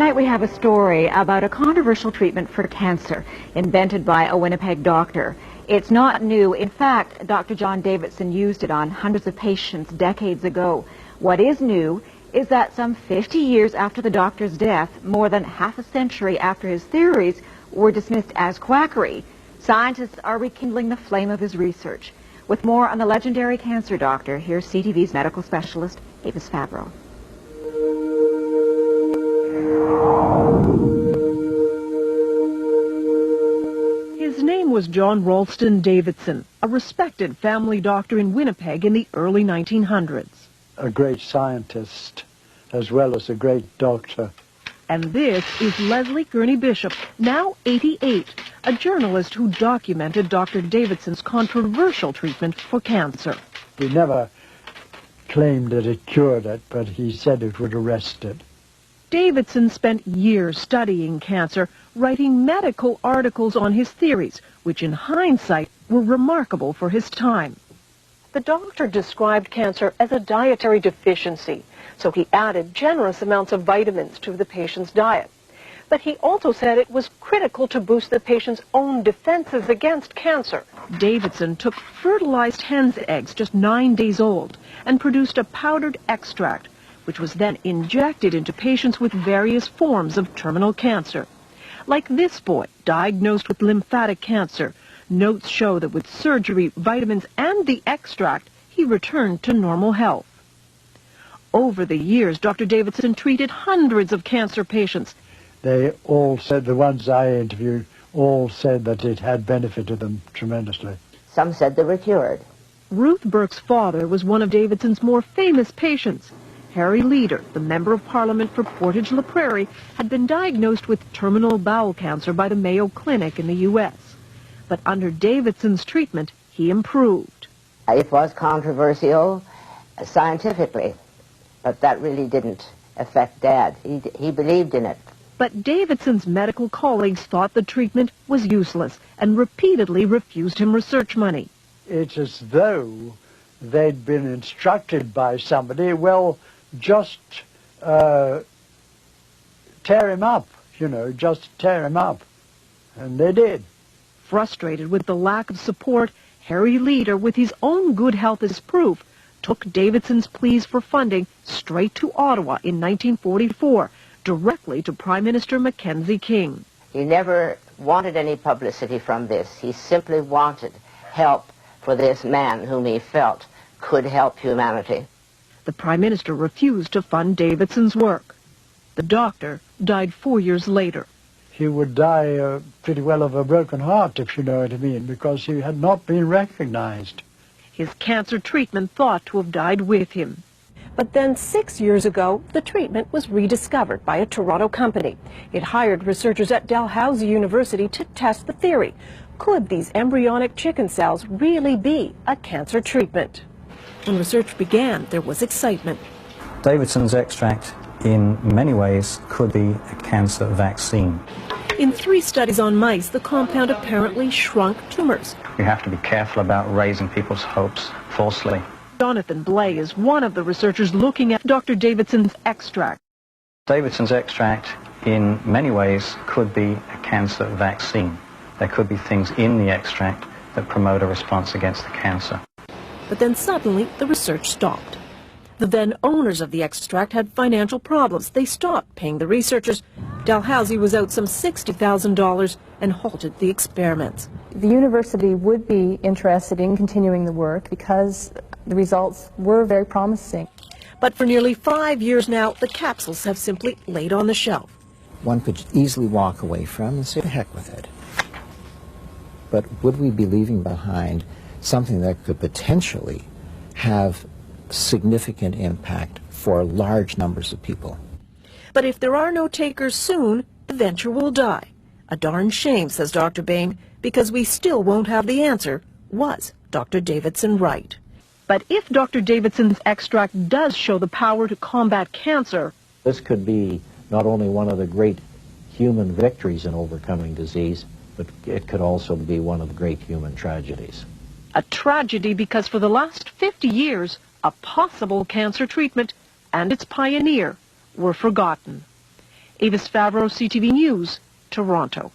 Tonight we have a story about a controversial treatment for cancer invented by a Winnipeg doctor. It's not new. In fact, Dr. John Davidson used it on hundreds of patients decades ago. What is new is that some 50 years after the doctor's death, more than half a century after his theories were dismissed as quackery, scientists are rekindling the flame of his research. With more on the legendary cancer doctor, here's CTV's medical specialist, Avis Fabro. His name was John Ralston Davidson, a respected family doctor in Winnipeg in the early 1900s. A great scientist as well as a great doctor. And this is Leslie Gurney Bishop, now 88, a journalist who documented Dr. Davidson's controversial treatment for cancer. He never claimed that it cured it, but he said it would arrest it. Davidson spent years studying cancer, writing medical articles on his theories, which in hindsight were remarkable for his time. The doctor described cancer as a dietary deficiency, so he added generous amounts of vitamins to the patient's diet. But he also said it was critical to boost the patient's own defenses against cancer. Davidson took fertilized hen's eggs just 9 days old and produced a powdered extract, which was then injected into patients with various forms of terminal cancer. Like this boy, diagnosed with lymphatic cancer, notes show that with surgery, vitamins, and the extract, he returned to normal health. Over the years, Dr. Davidson treated hundreds of cancer patients. They all said, the ones I interviewed, all said that it had benefited them tremendously. Some said they were cured. Ruth Burke's father was one of Davidson's more famous patients. Harry Leader, the Member of Parliament for Portage-La Prairie, had been diagnosed with terminal bowel cancer by the Mayo Clinic in the U.S. But under Davidson's treatment, he improved. It was controversial scientifically, but that really didn't affect Dad. He believed in it. But Davidson's medical colleagues thought the treatment was useless and repeatedly refused him research money. It's as though they'd been instructed by somebody, well, just tear him up, just tear him up. And they did. Frustrated with the lack of support, Harry Leader, with his own good health as proof, took Davidson's pleas for funding straight to Ottawa in 1944, directly to Prime Minister Mackenzie King. He never wanted any publicity from this. He simply wanted help for this man whom he felt could help humanity. The Prime Minister refused to fund Davidson's work. The doctor died 4 years later. He would die pretty well of a broken heart, if you know what I mean, because he had not been recognized. His cancer treatment thought to have died with him. But then 6 years ago, the treatment was rediscovered by a Toronto company. It hired researchers at Dalhousie University to test the theory. Could these embryonic chicken cells really be a cancer treatment? When research began, there was excitement. Davidson's extract, in many ways, could be a cancer vaccine. In 3 studies on mice, the compound apparently shrunk tumors. You have to be careful about raising people's hopes falsely. Jonathan Blay is one of the researchers looking at Dr. Davidson's extract. Davidson's extract, in many ways, could be a cancer vaccine. There could be things in the extract that promote a response against the cancer. But then suddenly, the research stopped. The then owners of the extract had financial problems. They stopped paying the researchers. Dalhousie was out some $60,000 and halted the experiments. The university would be interested in continuing the work because the results were very promising. But for nearly 5 years now, the capsules have simply laid on the shelf. One could easily walk away from and say, the heck with it. But would we be leaving behind something that could potentially have significant impact for large numbers of people? But if there are no takers soon, the venture will die. A darn shame, says Dr. Bain, because we still won't have the answer. Was Dr. Davidson right? But if Dr. Davidson's extract does show the power to combat cancer, this could be not only one of the great human victories in overcoming disease, but it could also be one of the great human tragedies. A tragedy because for the last 50 years, a possible cancer treatment and its pioneer were forgotten. Avis Favreau, CTV News, Toronto.